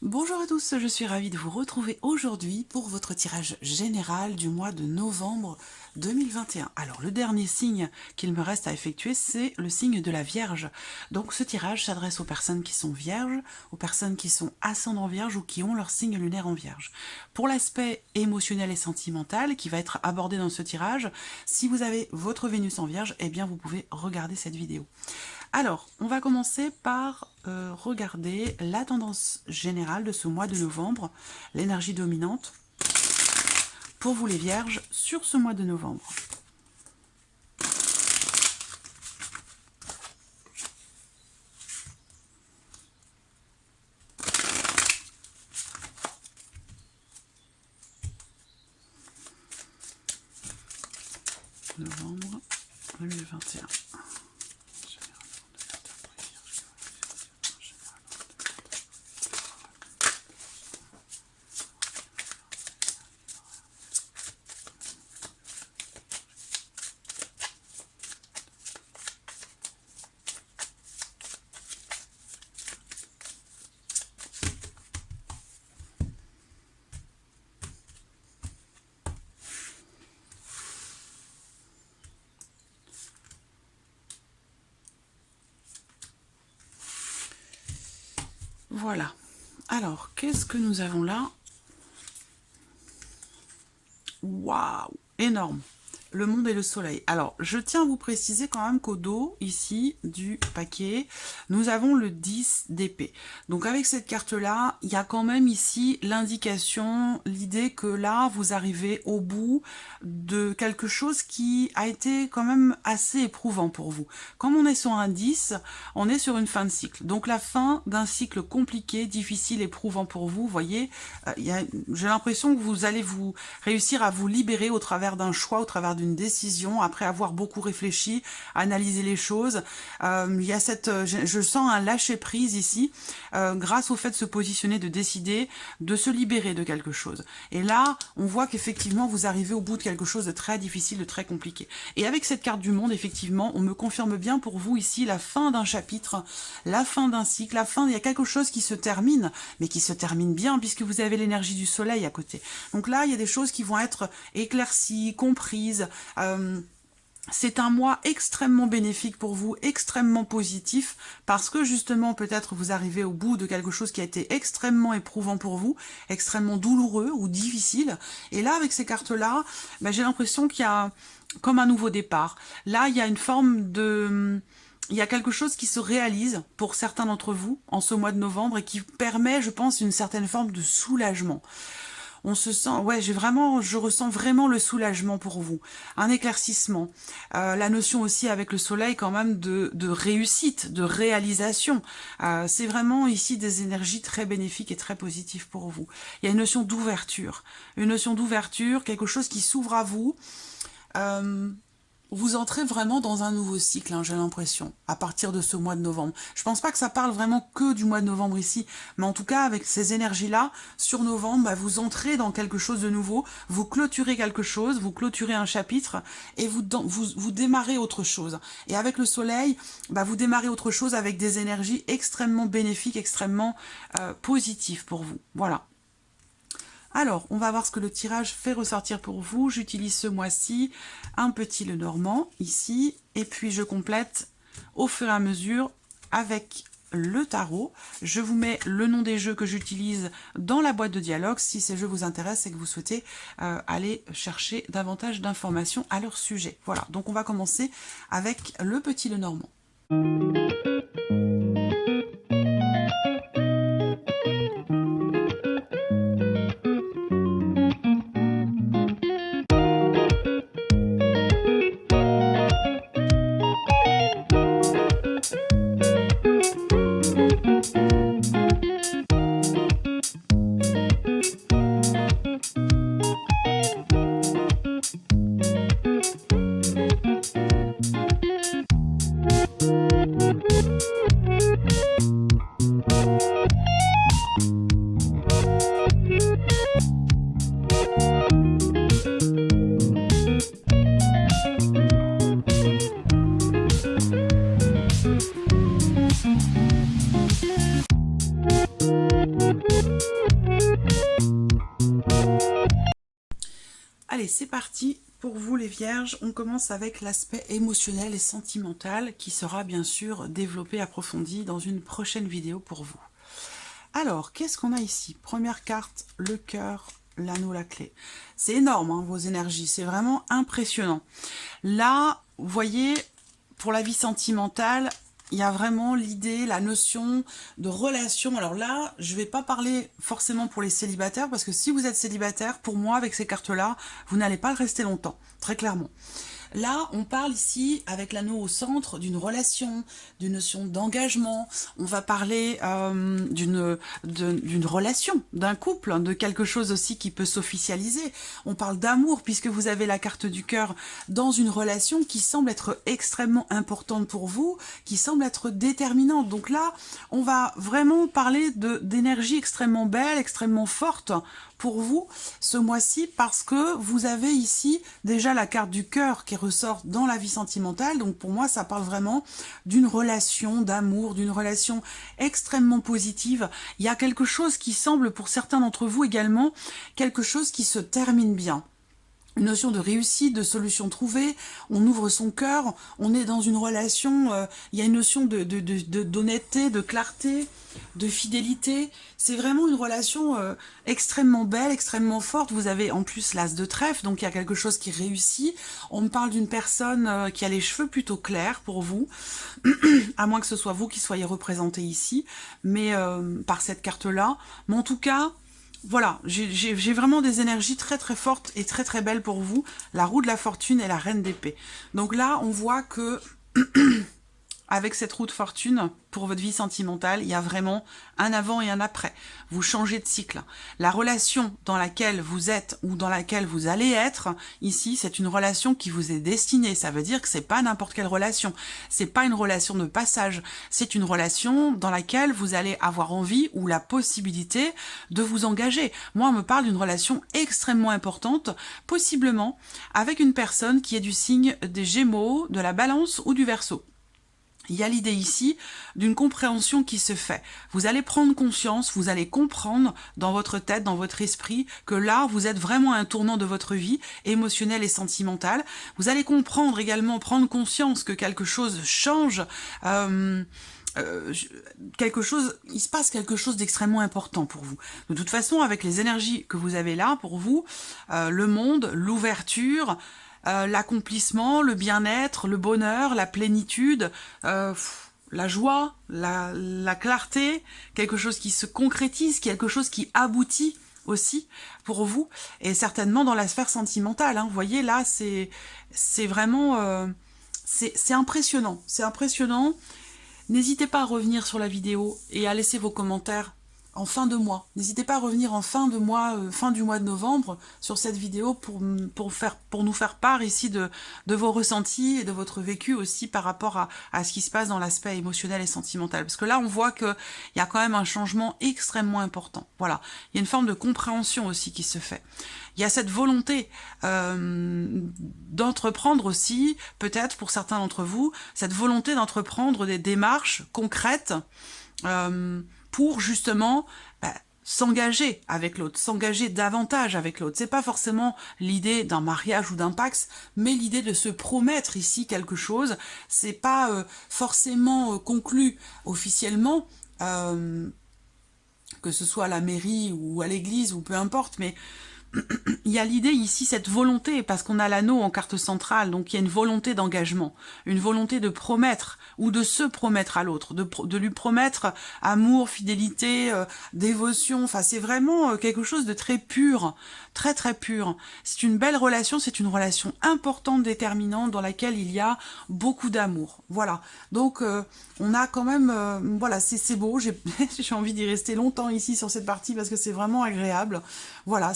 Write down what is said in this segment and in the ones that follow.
Bonjour à tous, je suis ravie de vous retrouver aujourd'hui pour votre tirage général du mois de novembre 2021. Alors le dernier signe qu'il me reste à effectuer, c'est le signe de la Vierge. Donc ce tirage s'adresse aux personnes qui sont vierges, aux personnes qui sont ascendant vierge ou qui ont leur signe lunaire en vierge. Pour l'aspect émotionnel et sentimental qui va être abordé dans ce tirage, si vous avez votre Vénus en vierge, eh bien vous pouvez regarder cette vidéo. Alors, on va commencer par regarder la tendance générale de ce mois de novembre, l'énergie dominante, pour vous les vierges, sur ce mois de novembre. Novembre 2021. Voilà. Alors, qu'est-ce que nous avons là? Waouh, énorme. Le monde et le soleil. Alors, je tiens à vous préciser quand même qu'au dos, ici, du paquet, nous avons le 10 d'épée. Donc, avec cette carte-là, il y a quand même ici l'indication, l'idée que là, vous arrivez au bout de quelque chose qui a été quand même assez éprouvant pour vous. Comme on est sur un 10, on est sur une fin de cycle. Donc, la fin d'un cycle compliqué, difficile, éprouvant pour vous, vous voyez, j'ai l'impression que vous allez vous réussir à vous libérer au travers d'un choix, au travers d'une décision, après avoir beaucoup réfléchi, analysé les choses. Il y a je sens un lâcher prise ici, grâce au fait de se positionner, de décider, de se libérer de quelque chose. Et là, on voit qu'effectivement, vous arrivez au bout de quelque chose de très difficile, de très compliqué. Et avec cette carte du monde, effectivement, on me confirme bien pour vous ici la fin d'un chapitre, la fin d'un cycle, il y a quelque chose qui se termine, mais qui se termine bien, puisque vous avez l'énergie du soleil à côté. Donc là, il y a des choses qui vont être éclaircies, comprises. C'est un mois extrêmement bénéfique pour vous, extrêmement positif, parce que justement, peut-être vous arrivez au bout de quelque chose qui a été extrêmement éprouvant pour vous, extrêmement douloureux ou difficile. Et là, avec ces cartes-là, j'ai l'impression qu'il y a comme un nouveau départ. Là, il y a une forme de... Il y a quelque chose qui se réalise pour certains d'entre vous en ce mois de novembre et qui permet, je pense, une certaine forme de soulagement. On se sent, ouais, je ressens vraiment le soulagement pour vous, un éclaircissement, la notion aussi avec le soleil quand même de réussite, de réalisation. C'est vraiment ici des énergies très bénéfiques et très positives pour vous. Il y a une notion d'ouverture, quelque chose qui s'ouvre à vous. Vous entrez vraiment dans un nouveau cycle, hein, j'ai l'impression, à partir de ce mois de novembre. Je pense pas que ça parle vraiment que du mois de novembre ici, mais en tout cas, avec ces énergies-là, sur novembre, vous entrez dans quelque chose de nouveau, vous clôturez quelque chose, vous clôturez un chapitre, et vous démarrez autre chose. Et avec le soleil, vous démarrez autre chose avec des énergies extrêmement bénéfiques, extrêmement positives pour vous. Voilà. Alors, on va voir ce que le tirage fait ressortir pour vous. J'utilise ce mois-ci un petit Lenormand, ici, et puis je complète au fur et à mesure avec le tarot. Je vous mets le nom des jeux que j'utilise dans la boîte de dialogue, si ces jeux vous intéressent et que vous souhaitez aller chercher davantage d'informations à leur sujet. Voilà, donc on va commencer avec le petit Lenormand. Allez, c'est parti pour vous les vierges. On commence avec l'aspect émotionnel et sentimental qui sera bien sûr développé, approfondi dans une prochaine vidéo pour vous. Alors, qu'est-ce qu'on a ici? Première carte, le cœur, l'anneau, la clé. C'est énorme, hein, vos énergies, c'est vraiment impressionnant. Là, vous voyez, pour la vie sentimentale, il y a vraiment l'idée, la notion de relation. Alors là, je ne vais pas parler forcément pour les célibataires, parce que si vous êtes célibataire, pour moi, avec ces cartes-là, vous n'allez pas le rester longtemps, très clairement. Là, on parle ici, avec l'anneau au centre, d'une relation, d'une notion d'engagement. On va parler d'une relation, d'un couple, de quelque chose aussi qui peut s'officialiser. On parle d'amour, puisque vous avez la carte du cœur dans une relation qui semble être extrêmement importante pour vous, qui semble être déterminante. Donc là, on va vraiment parler d'énergie extrêmement belle, extrêmement forte pour vous ce mois-ci, parce que vous avez ici déjà la carte du cœur qui ressort dans la vie sentimentale. Donc pour moi, ça parle vraiment d'une relation d'amour, d'une relation extrêmement positive. Il y a quelque chose qui semble, pour certains d'entre vous également, quelque chose qui se termine bien. Une notion de réussite, de solution trouvée, on ouvre son cœur, on est dans une relation, il y a une notion d'honnêteté, de clarté, de fidélité. C'est vraiment une relation extrêmement belle, extrêmement forte. Vous avez en plus l'as de trèfle, donc il y a quelque chose qui réussit. On me parle d'une personne qui a les cheveux plutôt clairs pour vous, à moins que ce soit vous qui soyez représenté ici, mais par cette carte-là. Mais en tout cas, voilà, j'ai vraiment des énergies très très fortes et très très belles pour vous. La roue de la fortune et la reine d'épée. Donc là, on voit que avec cette roue de fortune, pour votre vie sentimentale, il y a vraiment un avant et un après. Vous changez de cycle. La relation dans laquelle vous êtes ou dans laquelle vous allez être, ici, c'est une relation qui vous est destinée. Ça veut dire que c'est pas n'importe quelle relation. C'est pas une relation de passage. C'est une relation dans laquelle vous allez avoir envie ou la possibilité de vous engager. Moi, on me parle d'une relation extrêmement importante, possiblement avec une personne qui est du signe des Gémeaux, de la Balance ou du Verseau. Il y a l'idée ici d'une compréhension qui se fait. Vous allez prendre conscience, vous allez comprendre dans votre tête, dans votre esprit, que là, vous êtes vraiment à un tournant de votre vie, émotionnelle et sentimentale. Vous allez comprendre également, prendre conscience que quelque chose change, il se passe quelque chose d'extrêmement important pour vous. De toute façon, avec les énergies que vous avez là, pour vous, le monde, l'ouverture, l'accomplissement, le bien-être, le bonheur, la plénitude, la joie, la clarté, quelque chose qui se concrétise, quelque chose qui aboutit aussi pour vous, et certainement dans la sphère sentimentale. Hein. Vous voyez, là, c'est vraiment... c'est impressionnant, c'est impressionnant. N'hésitez pas à revenir sur la vidéo et à laisser vos commentaires en fin de mois. N'hésitez pas à revenir en fin de mois, fin du mois de novembre, sur cette vidéo pour nous faire part ici de vos ressentis et de votre vécu aussi par rapport à ce qui se passe dans l'aspect émotionnel et sentimental. Parce que là, on voit qu'il y a quand même un changement extrêmement important. Voilà. Il y a une forme de compréhension aussi qui se fait. Il y a cette volonté d'entreprendre aussi, peut-être pour certains d'entre vous, cette volonté d'entreprendre des démarches concrètes pour justement s'engager avec l'autre, s'engager davantage avec l'autre. C'est pas forcément l'idée d'un mariage ou d'un pax, mais l'idée de se promettre ici quelque chose. C'est pas forcément conclu officiellement, que ce soit à la mairie ou à l'église ou peu importe, mais il y a l'idée ici, cette volonté, parce qu'on a l'anneau en carte centrale, donc il y a une volonté d'engagement, une volonté de promettre, ou de se promettre à l'autre, de lui promettre amour, fidélité, dévotion. Enfin, c'est vraiment quelque chose de très pur, très très pur. C'est une belle relation, c'est une relation importante, déterminante, dans laquelle il y a beaucoup d'amour. Voilà, donc on a quand même, voilà, c'est beau, j'ai envie d'y rester longtemps ici sur cette partie, parce que c'est vraiment agréable. Voilà,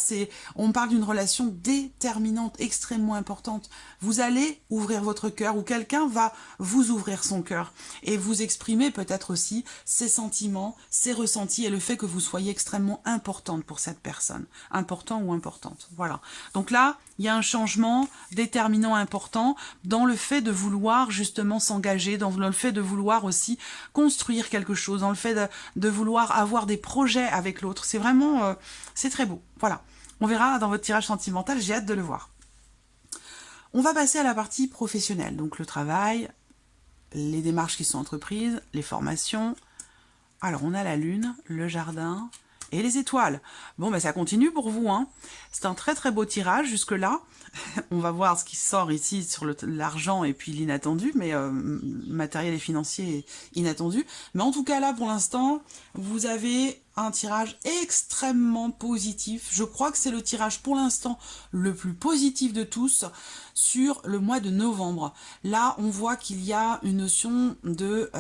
on parle d'une relation déterminante, extrêmement importante. Vous allez ouvrir votre cœur, ou quelqu'un va vous ouvrir son cœur et vous exprimer peut-être aussi ses sentiments, ses ressentis et le fait que vous soyez extrêmement importante pour cette personne. Important ou importante. Voilà. Donc là, il y a un changement déterminant important dans le fait de vouloir justement s'engager, dans le fait de vouloir aussi construire quelque chose, dans le fait de vouloir avoir des projets avec l'autre. C'est vraiment, c'est très beau. Voilà. On verra dans votre tirage sentimental, j'ai hâte de le voir. On va passer à la partie professionnelle, donc le travail, les démarches qui sont entreprises, les formations. Alors, on a la lune, le jardin et les étoiles. Bon, ben ça continue pour vous, hein. C'est un très très beau tirage jusque-là. On va voir ce qui sort ici sur l'argent et puis l'inattendu, mais matériel et financier inattendu. Mais en tout cas, là, pour l'instant, vous avez un tirage extrêmement positif. Je crois que c'est le tirage pour l'instant le plus positif de tous sur le mois de novembre. Là, on voit qu'il y a une notion de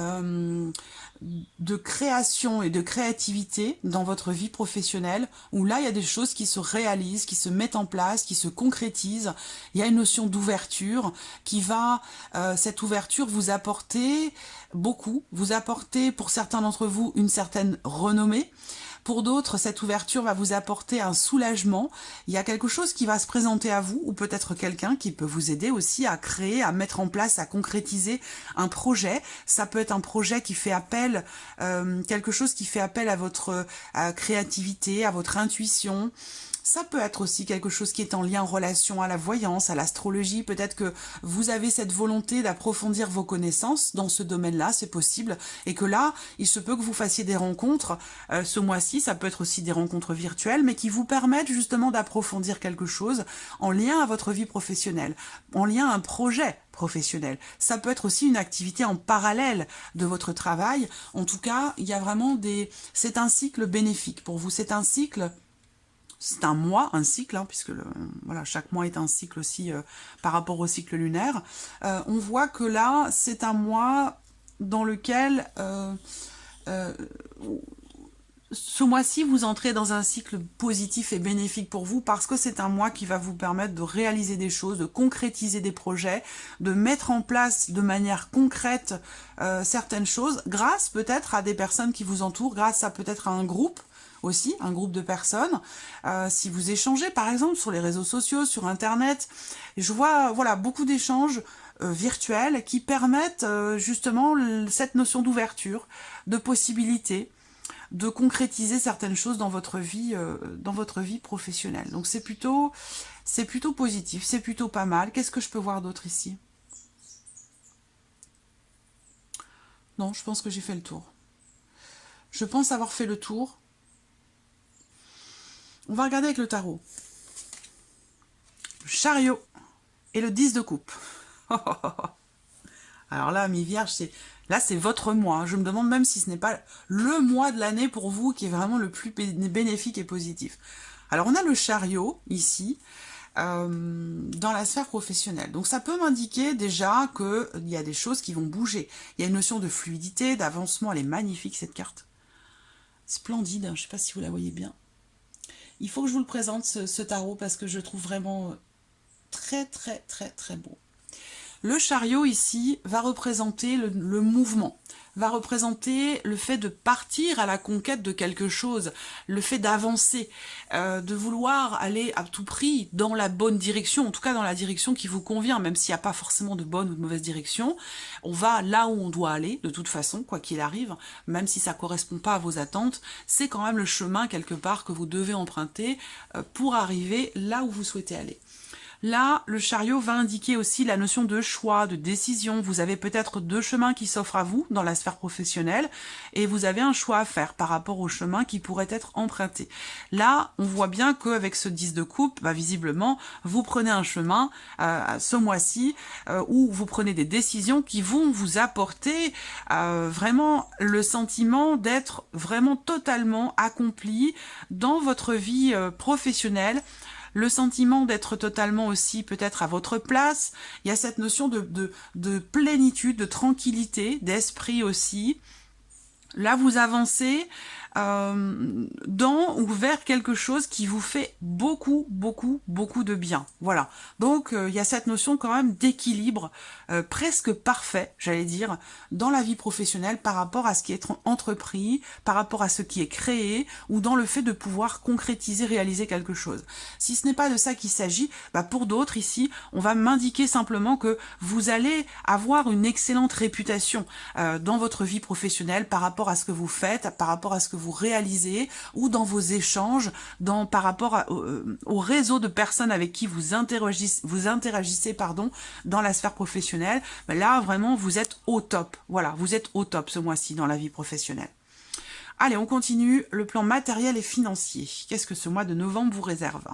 création et de créativité dans votre vie professionnelle, où là, il y a des choses qui se réalisent, qui se mettent en place, qui se concrétisent. Il y a une notion d'ouverture qui va, cette ouverture, vous apporter beaucoup, vous apporter pour certains d'entre vous une certaine renommée. Pour d'autres, cette ouverture va vous apporter un soulagement. Il y a quelque chose qui va se présenter à vous, ou peut-être quelqu'un qui peut vous aider aussi à créer, à mettre en place, à concrétiser un projet. Ça peut être un projet qui fait appel, quelque chose qui fait appel à votre créativité, à votre intuition. Ça peut être aussi quelque chose qui est en lien, en relation à la voyance, à l'astrologie. Peut-être que vous avez cette volonté d'approfondir vos connaissances dans ce domaine-là, c'est possible. Et que là, il se peut que vous fassiez des rencontres ce mois-ci. Ça peut être aussi des rencontres virtuelles, mais qui vous permettent justement d'approfondir quelque chose en lien à votre vie professionnelle, en lien à un projet professionnel. Ça peut être aussi une activité en parallèle de votre travail. En tout cas, il y a vraiment c'est un cycle bénéfique pour vous. C'est un cycle... C'est un mois, un cycle, hein, puisque voilà, chaque mois est un cycle aussi par rapport au cycle lunaire. On voit que là, c'est un mois dans lequel ce mois-ci, vous entrez dans un cycle positif et bénéfique pour vous parce que c'est un mois qui va vous permettre de réaliser des choses, de concrétiser des projets, de mettre en place de manière concrète certaines choses grâce peut-être à des personnes qui vous entourent, grâce à peut-être à un groupe aussi, un groupe de personnes. Si vous échangez par exemple sur les réseaux sociaux, sur internet, je vois voilà beaucoup d'échanges virtuels qui permettent justement cette notion d'ouverture, de possibilité, de concrétiser certaines choses dans votre vie professionnelle. Donc c'est plutôt positif, c'est plutôt pas mal. Qu'est-ce que je peux voir d'autre ici? Non, je pense que j'ai fait le tour. Je pense avoir fait le tour. On va regarder avec le tarot. Le chariot et le 10 de coupe. Alors là, mi-vierge, c'est votre mois. Je me demande même si ce n'est pas le mois de l'année pour vous qui est vraiment le plus bénéfique et positif. Alors on a le chariot ici, dans la sphère professionnelle. Donc ça peut m'indiquer déjà qu'il y a des choses qui vont bouger. Il y a une notion de fluidité, d'avancement. Elle est magnifique cette carte. Splendide, hein. Je ne sais pas si vous la voyez bien. Il faut que je vous le présente, ce tarot, parce que je le trouve vraiment très, très, très, très beau. Le chariot, ici, va représenter le mouvement, va représenter le fait de partir à la conquête de quelque chose, le fait d'avancer, de vouloir aller à tout prix dans la bonne direction, en tout cas dans la direction qui vous convient, même s'il n'y a pas forcément de bonne ou de mauvaise direction. On va là où on doit aller, de toute façon, quoi qu'il arrive, même si ça ne correspond pas à vos attentes, c'est quand même le chemin quelque part que vous devez emprunter pour arriver là où vous souhaitez aller. Là, le chariot va indiquer aussi la notion de choix, de décision. Vous avez peut-être deux chemins qui s'offrent à vous dans la sphère professionnelle et vous avez un choix à faire par rapport au chemin qui pourrait être emprunté. Là, on voit bien qu'avec ce 10 de coupe, visiblement, vous prenez un chemin ce mois-ci où vous prenez des décisions qui vont vous apporter vraiment le sentiment d'être vraiment totalement accompli dans votre vie professionnelle, le sentiment d'être totalement aussi peut-être à votre place. Il y a cette notion de plénitude, de tranquillité, d'esprit aussi. Là, vous avancez dans ou vers quelque chose qui vous fait beaucoup, beaucoup, beaucoup de bien. Voilà. Donc, il y a cette notion quand même d'équilibre presque parfait, j'allais dire, dans la vie professionnelle par rapport à ce qui est entrepris, par rapport à ce qui est créé, ou dans le fait de pouvoir concrétiser, réaliser quelque chose. Si ce n'est pas de ça qu'il s'agit, pour d'autres ici, on va m'indiquer simplement que vous allez avoir une excellente réputation dans votre vie professionnelle par rapport à ce que vous faites, par rapport à ce que vous réalisez ou dans vos échanges, par rapport au réseau de personnes avec qui vous interagissez dans la sphère professionnelle. Ben là, vraiment, vous êtes au top. Voilà, vous êtes au top ce mois-ci dans la vie professionnelle. Allez, on continue. Le plan matériel et financier. Qu'est-ce que ce mois de novembre vous réserve?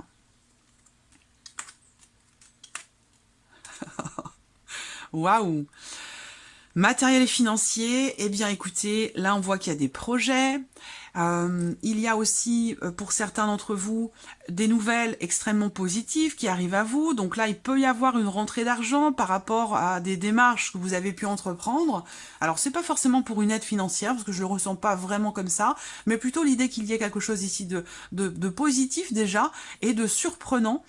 Waouh! Matériel et financier, eh bien écoutez, là on voit qu'il y a des projets. Il y a aussi, pour certains d'entre vous, des nouvelles extrêmement positives qui arrivent à vous. Donc là, il peut y avoir une rentrée d'argent par rapport à des démarches que vous avez pu entreprendre. Alors, c'est pas forcément pour une aide financière, parce que je le ressens pas vraiment comme ça, mais plutôt l'idée qu'il y ait quelque chose ici de positif déjà, et de surprenant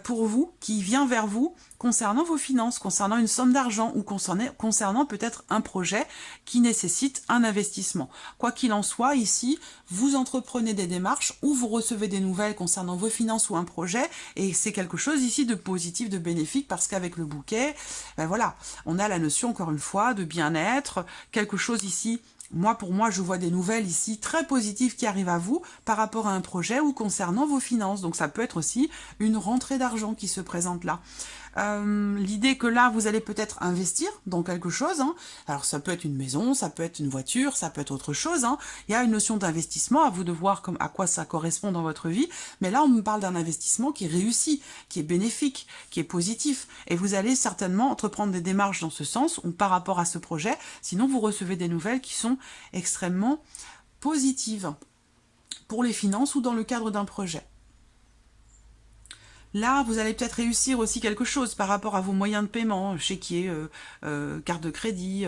pour vous, qui vient vers vous, concernant vos finances, concernant une somme d'argent, ou concernant peut-être un projet qui nécessite un investissement. Quoi qu'il en soit, ici, vous entreprenez des démarches ou vous recevez des nouvelles concernant vos finances ou un projet, et c'est quelque chose ici de positif, de bénéfique, parce qu'avec le bouquet, ben voilà, on a la notion, encore une fois, de bien-être, quelque chose ici. Pour moi, je vois des nouvelles ici très positives qui arrivent à vous par rapport à un projet ou concernant vos finances. Donc ça peut être aussi une rentrée d'argent qui se présente là. L'idée que là, vous allez peut-être investir dans quelque chose. Hein. Alors ça peut être une maison, ça peut être une voiture, ça peut être autre chose. Hein. Il y a une notion d'investissement, à vous de voir à quoi ça correspond dans votre vie. Mais là, on me parle d'un investissement qui est réussi, qui est bénéfique, qui est positif. Et vous allez certainement entreprendre des démarches dans ce sens ou par rapport à ce projet. Sinon, vous recevez des nouvelles qui sont extrêmement positives pour les finances ou dans le cadre d'un projet. Là, vous allez peut-être réussir aussi quelque chose par rapport à vos moyens de paiement, chéquier, carte de crédit,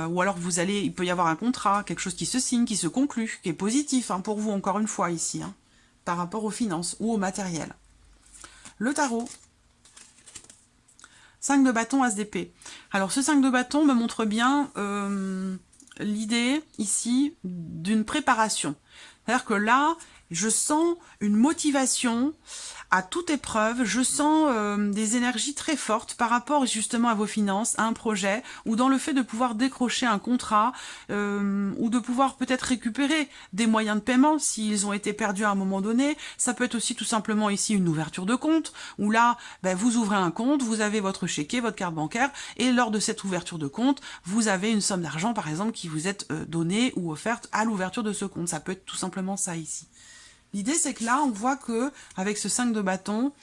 ou alors il peut y avoir un contrat, quelque chose qui se signe, qui se conclut, qui est positif hein, pour vous, encore une fois, ici, hein, par rapport aux finances ou au matériel. Le tarot. 5 de bâton, as d'épée. Alors, ce 5 de bâton me montre bien l'idée, ici, d'une préparation. C'est-à-dire que là, je sens une motivation à toute épreuve, je sens des énergies très fortes par rapport justement à vos finances, à un projet, ou dans le fait de pouvoir décrocher un contrat, ou de pouvoir peut-être récupérer des moyens de paiement s'ils ont été perdus à un moment donné. Ça peut être aussi tout simplement ici une ouverture de compte, où là, ben, vous ouvrez un compte, vous avez votre chéquier, votre carte bancaire, et lors de cette ouverture de compte, vous avez une somme d'argent, par exemple, qui vous est donnée ou offerte à l'ouverture de ce compte. Ça peut être tout simplement ça ici. L'idée, c'est que là, on voit que avec ce 5 de bâton,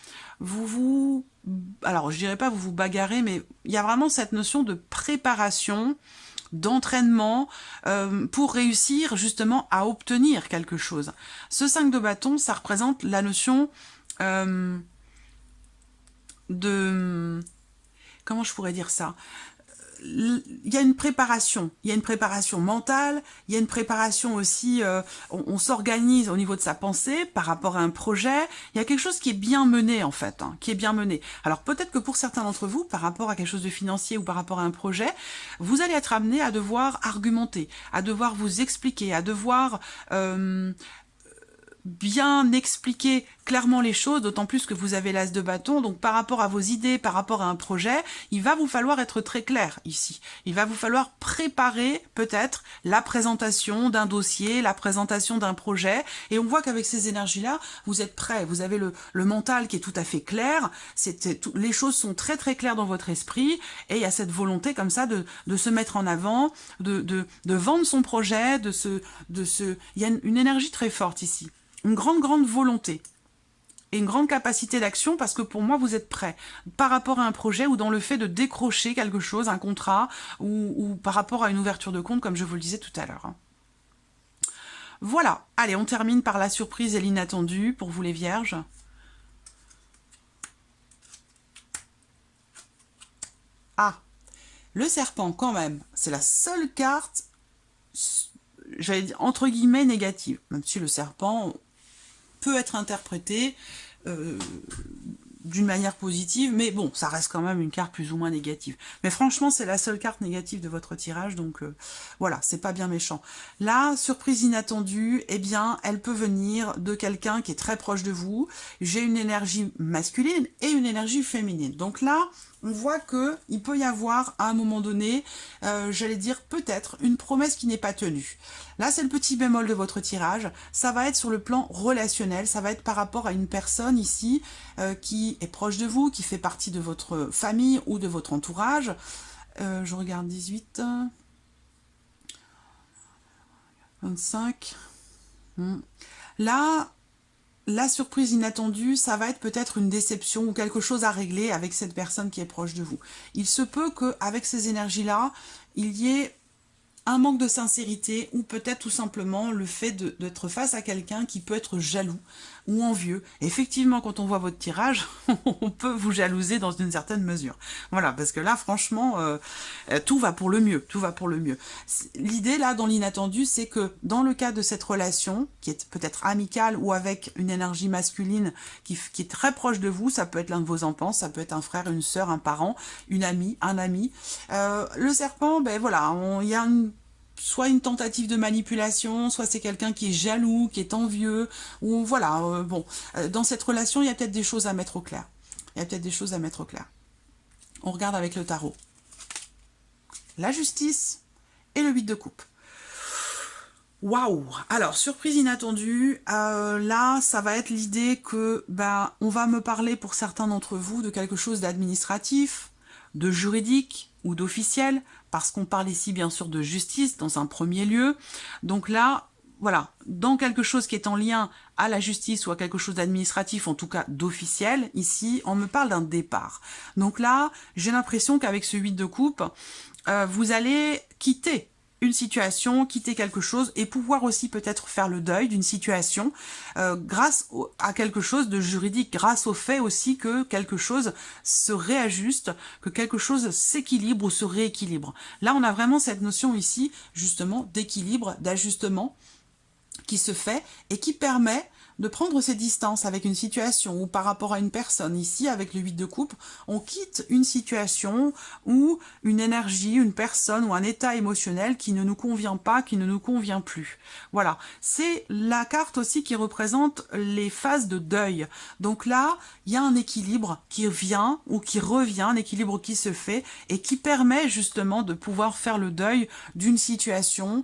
alors je dirais pas vous bagarrez, mais il y a vraiment cette notion de préparation, d'entraînement pour réussir justement à obtenir quelque chose. Ce 5 de bâton, ça représente la notion de... Comment je pourrais dire ça ? Il y a une préparation mentale, il y a une préparation aussi, on s'organise au niveau de sa pensée par rapport à un projet, il y a quelque chose qui est bien mené en fait, hein, qui est bien mené. Alors peut-être que pour certains d'entre vous, par rapport à quelque chose de financier ou par rapport à un projet, vous allez être amené à devoir argumenter, à devoir vous expliquer, à devoir... bien expliquer clairement les choses, d'autant plus que vous avez l'as de bâton, donc par rapport à vos idées, par rapport à un projet, il va vous falloir être très clair ici. Il va vous falloir préparer peut-être la présentation d'un dossier, la présentation d'un projet, et on voit qu'avec ces énergies-là, vous êtes prêts, vous avez le mental qui est tout à fait clair, les choses sont très très claires dans votre esprit, et il y a cette volonté comme ça de se mettre en avant, de vendre son projet, il y a une énergie très forte ici. Une grande volonté et une grande capacité d'action parce que pour moi, vous êtes prêts par rapport à un projet ou dans le fait de décrocher quelque chose, un contrat ou par rapport à une ouverture de compte, comme je vous le disais tout à l'heure. Voilà. Allez, on termine par la surprise et l'inattendu pour vous les vierges. Ah, le serpent quand même, c'est la seule carte, j'allais dire, entre guillemets, négative. Même si le serpent... peut être interprété d'une manière positive, mais bon, ça reste quand même une carte plus ou moins négative. Mais franchement, c'est la seule carte négative de votre tirage, donc voilà, c'est pas bien méchant. La surprise inattendue, eh bien, elle peut venir de quelqu'un qui est très proche de vous. J'ai une énergie masculine et une énergie féminine. Donc là, on voit que il peut y avoir à un moment donné, j'allais dire peut-être, une promesse qui n'est pas tenue. Là, c'est le petit bémol de votre tirage. Ça va être sur le plan relationnel, ça va être par rapport à une personne ici qui est proche de vous, qui fait partie de votre famille ou de votre entourage. Je regarde 18, 25. Là, la surprise inattendue, ça va être peut-être une déception ou quelque chose à régler avec cette personne qui est proche de vous. Il se peut qu'avec ces énergies-là, il y ait un manque de sincérité ou peut-être tout simplement le fait d'être face à quelqu'un qui peut être jaloux ou envieux. Effectivement, quand on voit votre tirage, on peut vous jalouser dans une certaine mesure. Voilà, parce que là, franchement, tout va pour le mieux. Tout va pour le mieux. L'idée, là, dans l'inattendu, c'est que dans le cas de cette relation, qui est peut-être amicale ou avec une énergie masculine qui est très proche de vous, ça peut être l'un de vos enfants, ça peut être un frère, une sœur, un parent, une amie, un ami. Le serpent, ben voilà, il y a soit une tentative de manipulation, soit c'est quelqu'un qui est jaloux, qui est envieux, ou voilà, bon, dans cette relation, il y a peut-être des choses à mettre au clair. Il y a peut-être des choses à mettre au clair. On regarde avec le tarot. La justice et le 8 de coupe. Waouh! Alors, surprise inattendue, là, ça va être l'idée que, ben, on va me parler pour certains d'entre vous de quelque chose d'administratif, de juridique ou d'officiel, parce qu'on parle ici bien sûr de justice dans un premier lieu. Donc là, voilà, dans quelque chose qui est en lien à la justice ou à quelque chose d'administratif, en tout cas d'officiel, ici, on me parle d'un départ. Donc là, j'ai l'impression qu'avec ce 8 de coupe, vous allez quitter une situation, quitter quelque chose et pouvoir aussi peut-être faire le deuil d'une situation grâce à quelque chose de juridique, grâce au fait aussi que quelque chose se réajuste, que quelque chose s'équilibre ou se rééquilibre. Là, on a vraiment cette notion ici, justement, d'équilibre, d'ajustement qui se fait et qui permet de prendre ses distances avec une situation ou par rapport à une personne. Ici, avec le 8 de coupe, on quitte une situation ou une énergie, une personne ou un état émotionnel qui ne nous convient pas, qui ne nous convient plus. Voilà, c'est la carte aussi qui représente les phases de deuil. Donc là, il y a un équilibre qui vient ou qui revient, un équilibre qui se fait et qui permet justement de pouvoir faire le deuil d'une situation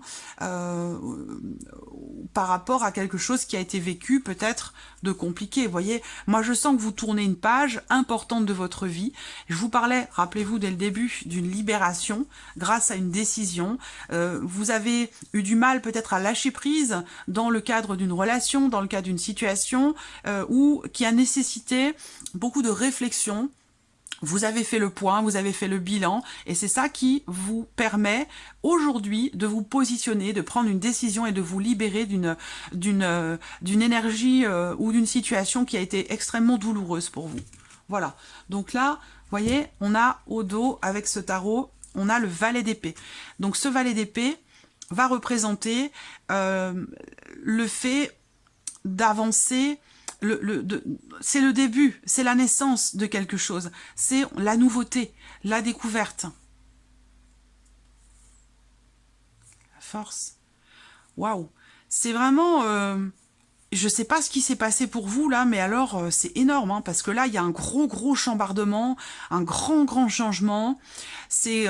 par rapport à quelque chose qui a été vécu peut-être de compliqué. Vous voyez, moi je sens que vous tournez une page importante de votre vie. Je vous parlais, rappelez-vous dès le début, d'une libération grâce à une décision. Vous avez eu du mal peut-être à lâcher prise dans le cadre d'une relation, dans le cadre d'une situation ou qui a nécessité beaucoup de réflexion. Vous avez fait le point, vous avez fait le bilan, et c'est ça qui vous permet aujourd'hui de vous positionner, de prendre une décision et de vous libérer d'une énergie ou d'une situation qui a été extrêmement douloureuse pour vous. Voilà, donc là, vous voyez, on a au dos, avec ce tarot, on a le valet d'épée. Donc ce valet d'épée va représenter le fait d'avancer. C'est le début, c'est la naissance de quelque chose, c'est la nouveauté, la découverte. La force. Waouh, c'est vraiment... je sais pas ce qui s'est passé pour vous là, mais alors c'est énorme, hein, parce que là il y a un gros chambardement, un grand changement. C'est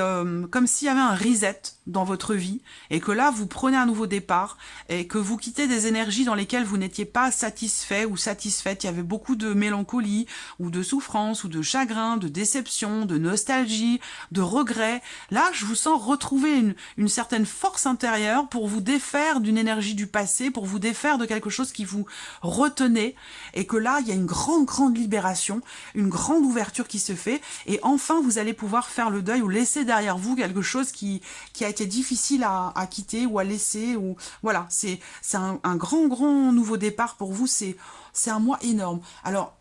comme s'il y avait un reset dans votre vie et que là vous prenez un nouveau départ et que vous quittez des énergies dans lesquelles vous n'étiez pas satisfait ou satisfaite. Il y avait beaucoup de mélancolie ou de souffrance ou de chagrin, de déception, de nostalgie, de regret. Là je vous sens retrouver une certaine force intérieure pour vous défaire d'une énergie du passé, pour vous défaire de quelque chose qui vous retenez, et que là il y a une grande libération, une grande ouverture qui se fait, et enfin vous allez pouvoir faire le deuil ou laisser derrière vous quelque chose qui a été difficile à quitter ou à laisser, ou voilà, c'est un grand nouveau départ pour vous. C'est un mois énorme. Alors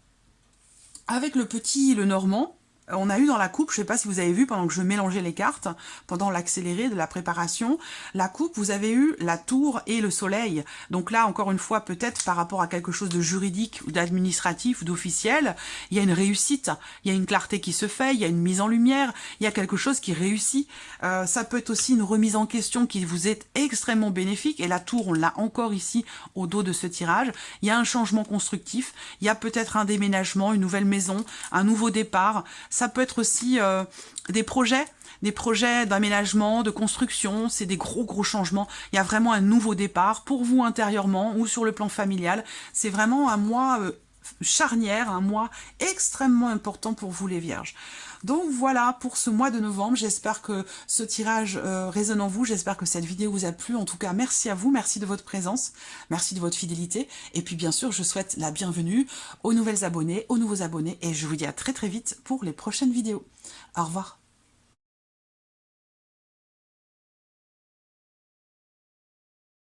avec le petit, le normand, On a eu dans la coupe, je ne sais pas si vous avez vu pendant que je mélangeais les cartes, pendant l'accéléré de la préparation, la coupe, vous avez eu la tour et le soleil. Donc là, encore une fois, peut-être par rapport à quelque chose de juridique ou d'administratif ou d'officiel, il y a une réussite, il y a une clarté qui se fait, il y a une mise en lumière, il y a quelque chose qui réussit. Ça peut être aussi une remise en question qui vous est extrêmement bénéfique. Et la tour, on l'a encore ici au dos de ce tirage. Il y a un changement constructif, il y a peut-être un déménagement, une nouvelle maison, un nouveau départ. Ça peut être aussi des projets d'aménagement, de construction, c'est des gros changements. Il y a vraiment un nouveau départ pour vous intérieurement ou sur le plan familial. C'est vraiment un mois charnière, un mois extrêmement important pour vous les Vierges. Donc voilà pour ce mois de novembre, j'espère que ce tirage résonne en vous, j'espère que cette vidéo vous a plu. En tout cas, merci à vous, merci de votre présence, merci de votre fidélité. Et puis bien sûr, je souhaite la bienvenue aux nouvelles abonnés, aux nouveaux abonnés, et je vous dis à très vite pour les prochaines vidéos. Au revoir.